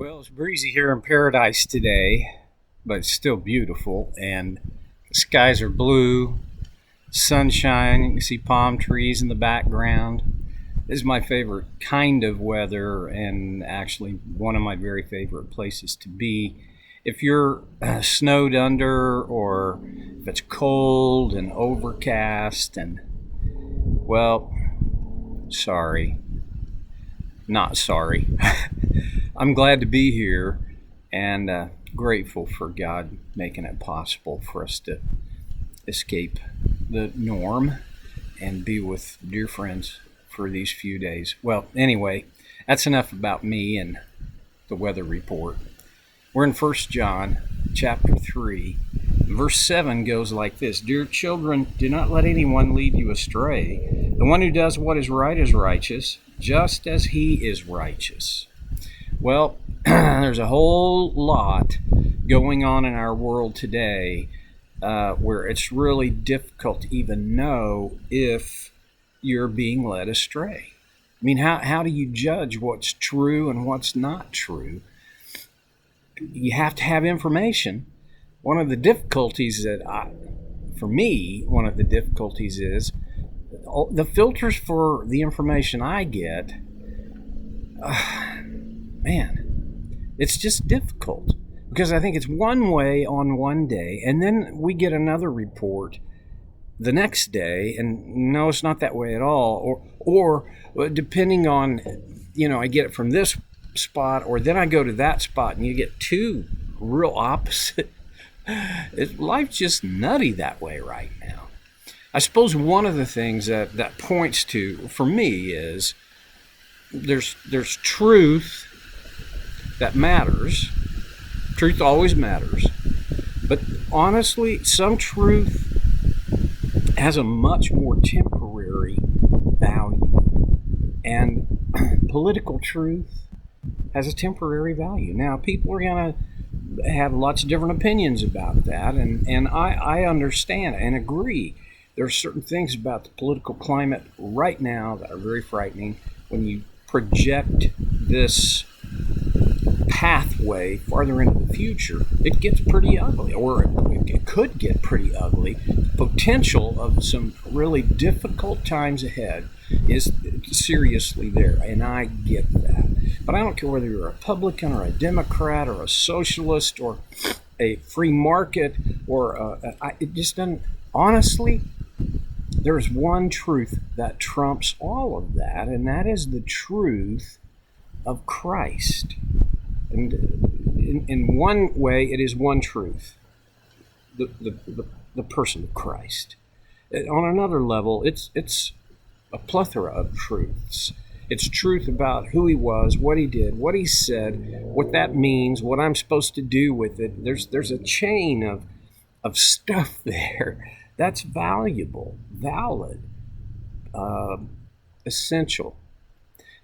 Well, it's breezy here in paradise today, but it's still beautiful, and the skies are blue, sunshine. You can see palm trees in the background. This is my favorite kind of weather, and actually one of my very favorite places to be. If you're snowed under, or if it's cold and overcast, and well, sorry, not sorry. I'm glad to be here and grateful for God making it possible for us to escape the norm and be with dear friends for these few days. Well, anyway, that's enough about me and the weather report. We're in 1 John chapter 3. Verse 7 goes like this: Dear children, do not let anyone lead you astray. The one who does what is right is righteous, just as he is righteous. Well, there's a whole lot going on in our world today where it's really difficult to even know if you're being led astray. I mean, how do you judge what's true and what's not true? You have to have information. One of the difficulties for me, one of the difficulties is the filters for the information I get. Man, it's just difficult because I think it's one way on one day, and then we get another report the next day, and no, it's not that way at all. Or depending on, I get it from this spot, or then I go to that spot, and you get two real opposite. Life's just nutty that way right now. I suppose one of the things that points to, for me, is there's truth that matters. Truth always matters. But honestly, some truth has a much more temporary value. And political truth has a temporary value. Now, people are going to have lots of different opinions about that, and I understand and agree. There are certain things about the political climate right now that are very frightening. When you project this pathway farther into the future, it gets pretty ugly, or it could get pretty ugly. The potential of some really difficult times ahead is seriously there, and I get that. But I don't care whether you're a Republican or a Democrat or a socialist or a free market, or it just doesn't. Honestly, there's one truth that trumps all of that, and that is the truth of Christ. And in one way, it is one truth, the person of Christ. On another level, it's a plethora of truths. It's truth about who he was, what he did, what he said, what that means, what I'm supposed to do with it. There's a chain of stuff there that's valuable, valid, essential.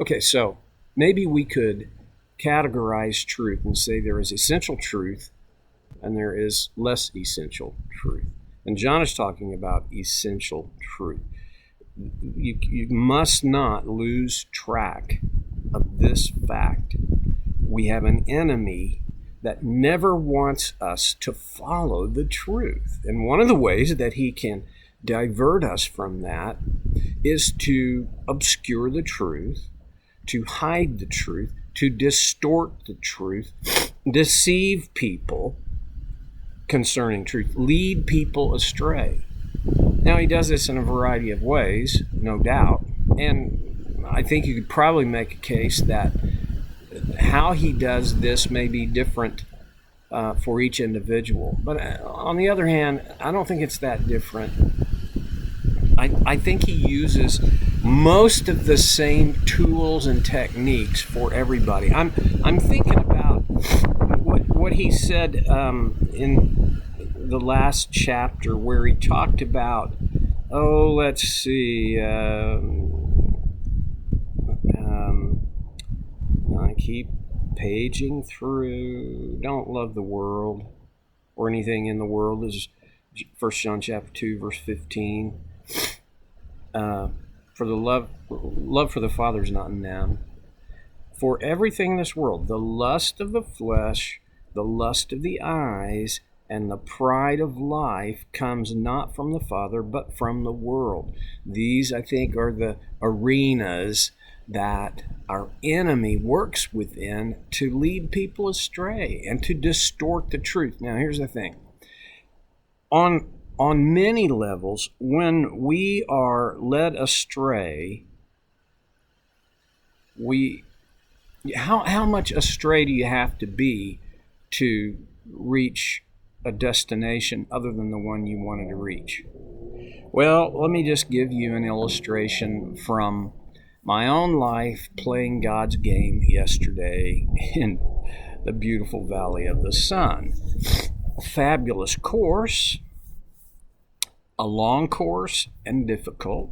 Okay, so maybe we could categorize truth and say there is essential truth and there is less essential truth. And John is talking about essential truth. You must not lose track of this fact. We have an enemy that never wants us to follow the truth. And one of the ways that he can divert us from that is to obscure the truth, to hide the truth, to distort the truth, deceive people concerning truth, lead people astray. Now, he does this in a variety of ways, no doubt, and I think you could probably make a case that how he does this may be different for each individual. But on the other hand, I don't think it's that different. I think he uses most of the same tools and techniques for everybody. I'm thinking about what he said in the last chapter, where he talked about, let's see, I keep paging through. Don't love the world or anything in the world. This is 1 John chapter 2, verse 15. For the love for the Father is not in them. For everything in this world, the lust of the flesh, the lust of the eyes, and the pride of life comes not from the Father, but from the world. These, I think, are the arenas that our enemy works within to lead people astray and to distort the truth. Now, here's the thing. On many levels, when we are led astray, how much astray do you have to be to reach a destination other than the one you wanted to reach? Well, let me just give you an illustration from my own life playing God's game yesterday in the beautiful Valley of the Sun. A fabulous course, a long course and difficult.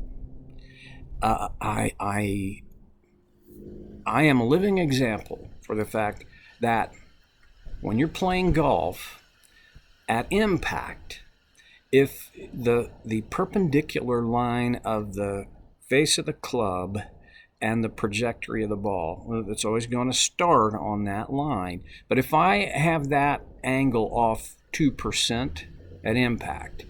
I am a living example for the fact that when you're playing golf at impact, if the perpendicular line of the face of the club and the trajectory of the ball, it's always going to start on that line. But if I have that angle off 2% at impact,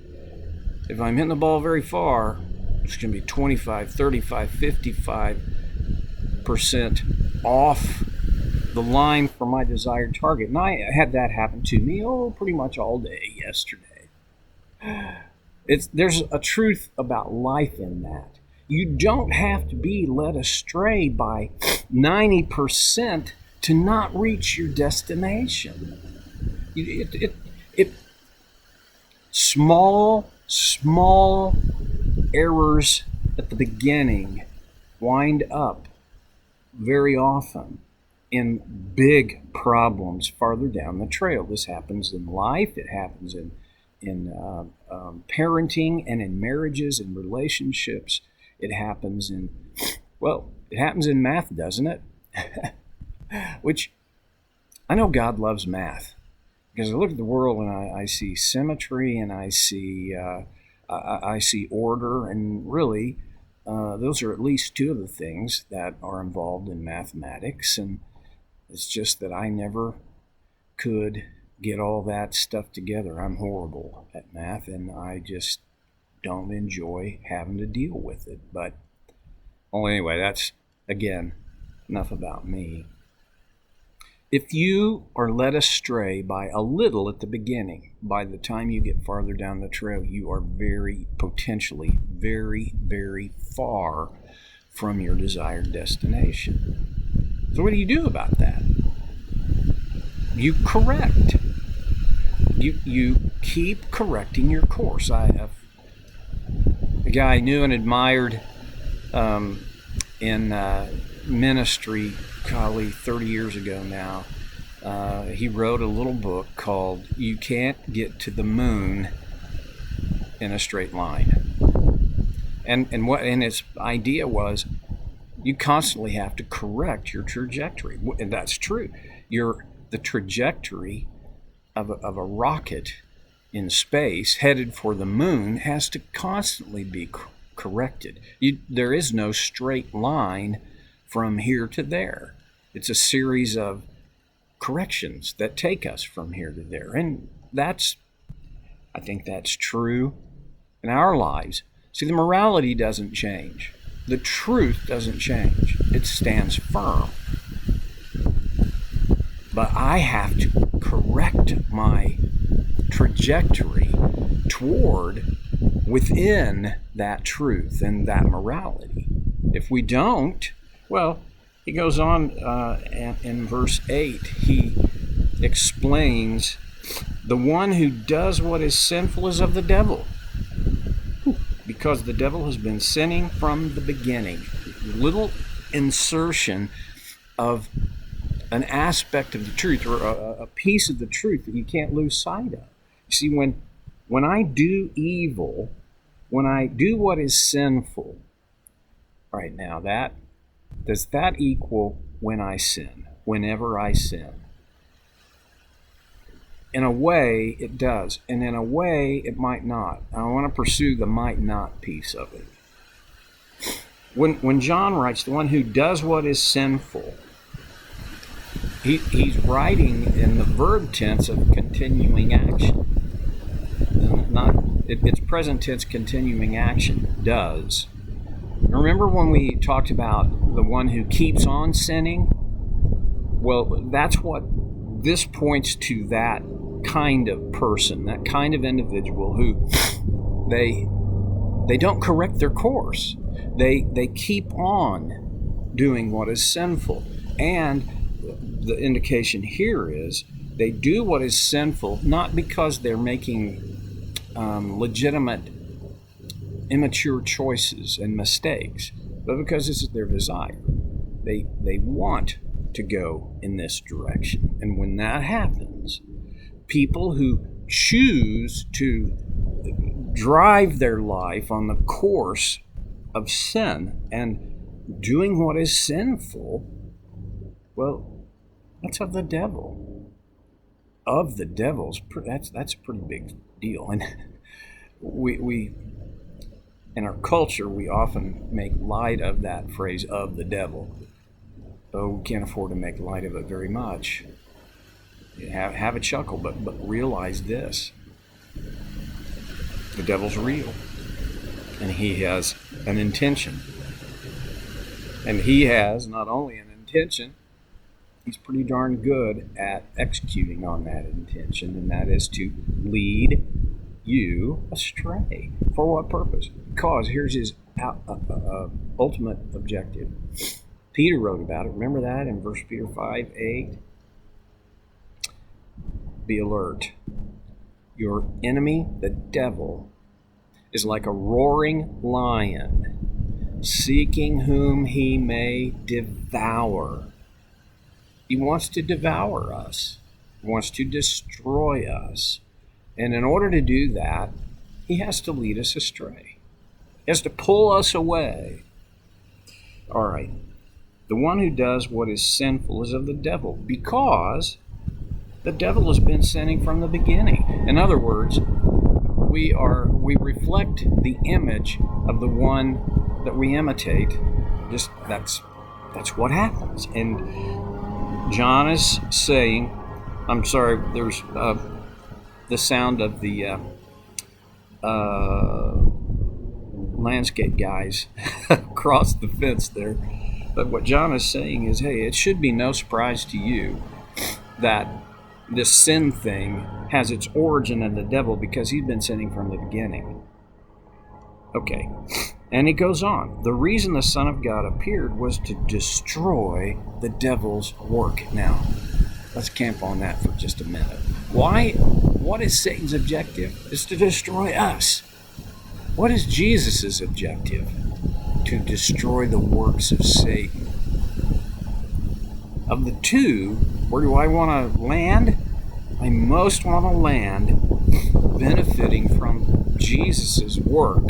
if I'm hitting the ball very far, it's going to be 25, 35, 55% off the line for my desired target. And I had that happen to me, pretty much all day yesterday. There's a truth about life in that. You don't have to be led astray by 90% to not reach your destination. Small errors at the beginning wind up very often in big problems farther down the trail. This happens in life. It happens in parenting and in marriages and relationships. It happens in math, doesn't it? Which I know God loves math, because I look at the world and I see symmetry and I see order, and really those are at least two of the things that are involved in mathematics. And it's just that I never could get all that stuff together. I'm horrible at math, and I just don't enjoy having to deal with it. But anyway, that's, again, enough about me. If you are led astray by a little at the beginning, by the time you get farther down the trail, you are potentially very, very far from your desired destination. So what do you do about that? You correct. You keep correcting your course. A guy I knew and admired in ministry, probably 30 years ago now, he wrote a little book called "You Can't Get to the Moon in a Straight Line," and its idea was you constantly have to correct your trajectory, and that's true. The trajectory of a rocket in space headed for the moon has to constantly be corrected. There is no straight line from here to there. It's a series of corrections that take us from here to there. And I think that's true in our lives. See, the morality doesn't change. The truth doesn't change. It stands firm. But I have to correct my trajectory within that truth and that morality. If we don't, well, he goes on in verse 8, he explains, the one who does what is sinful is of the devil, because the devil has been sinning from the beginning. Little insertion of an aspect of the truth, or a piece of the truth that you can't lose sight of. You see, when I do evil, when I do what is sinful, right now, does that equal when I sin, whenever I sin? In a way, it does, and in a way, it might not. I want to pursue the might not piece of it. When John writes, the one who does what is sinful, He's writing in the verb tense of continuing action. It's present tense continuing action, does. Remember when we talked about the one who keeps on sinning? Well, that's what this points to, that kind of person, that kind of individual who they don't correct their course. They keep on doing what is sinful. And the indication here is they do what is sinful not because they're making legitimate immature choices and mistakes, but because this is their desire. They want to go in this direction. And when that happens, people who choose to drive their life on the course of sin and doing what is sinful, well, that's of the devil. Of the devils, that's a pretty big deal. And we in our culture, we often make light of that phrase, of the devil. Though we can't afford to make light of it very much. Have a chuckle, but realize this. The devil's real. And he has an intention. And he has not only an intention, he's pretty darn good at executing on that intention, and that is to lead you astray. For what purpose? Because here's his ultimate objective. Peter wrote about it. Remember that in 1 Peter 5:8? Be alert. Your enemy, the devil, is like a roaring lion, seeking whom he may devour. He wants to devour us. He wants to destroy us. And in order to do that, he has to lead us astray. He has to pull us away. All right. The one who does what is sinful is of the devil, because the devil has been sinning from the beginning. In other words, we reflect the image of the one that we imitate. Just that's what happens. And John is saying, I'm sorry, there's the sound of the landscape guys across the fence there. But what John is saying is, hey, it should be no surprise to you that this sin thing has its origin in the devil, because he's been sinning from the beginning. Okay, and he goes on. The reason the Son of God appeared was to destroy the devil's work. Now, let's camp on that for just a minute. Why? What is Satan's objective? It's to destroy us. What is Jesus' objective? To destroy the works of Satan. Of the two, where do I want to land? I most want to land benefiting from Jesus' work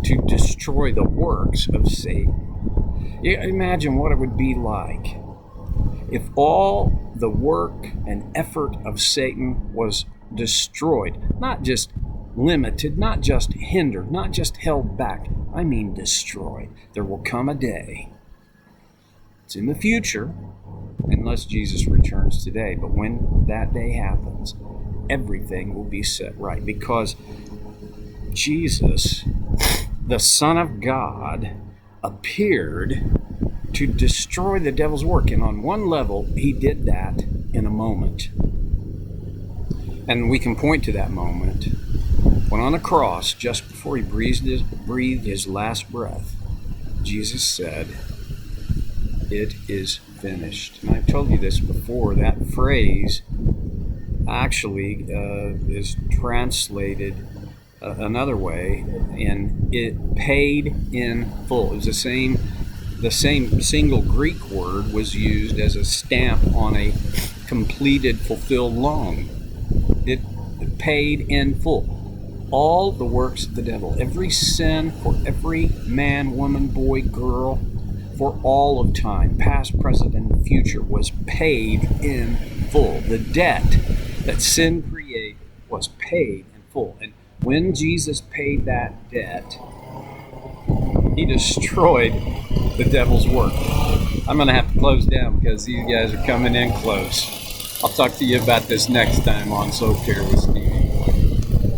to destroy the works of Satan. Imagine what it would be like if all the work and effort of Satan was destroyed, not just limited, not just hindered, not just held back. I mean destroyed. There will come a day. It's in the future, unless Jesus returns today. But when that day happens, everything will be set right, because Jesus, the Son of God, appeared to destroy the devil's work. And on one level, he did that in a moment. And we can point to that moment when on the cross, just before he breathed his last breath, Jesus said, "It is finished." And I've told you this before. That phrase actually is translated another way, and it paid in full. It was the same single Greek word was used as a stamp on a completed, fulfilled loan. It paid in full. All the works of the devil, every sin for every man, woman, boy, girl, for all of time, past, present, and future, was paid in full. The debt that sin created was paid in full. And when Jesus paid that debt, he destroyed the devil's work. I'm going to have to close down because these guys are coming in close. I'll talk to you about this next time on Soul Care with Stevie.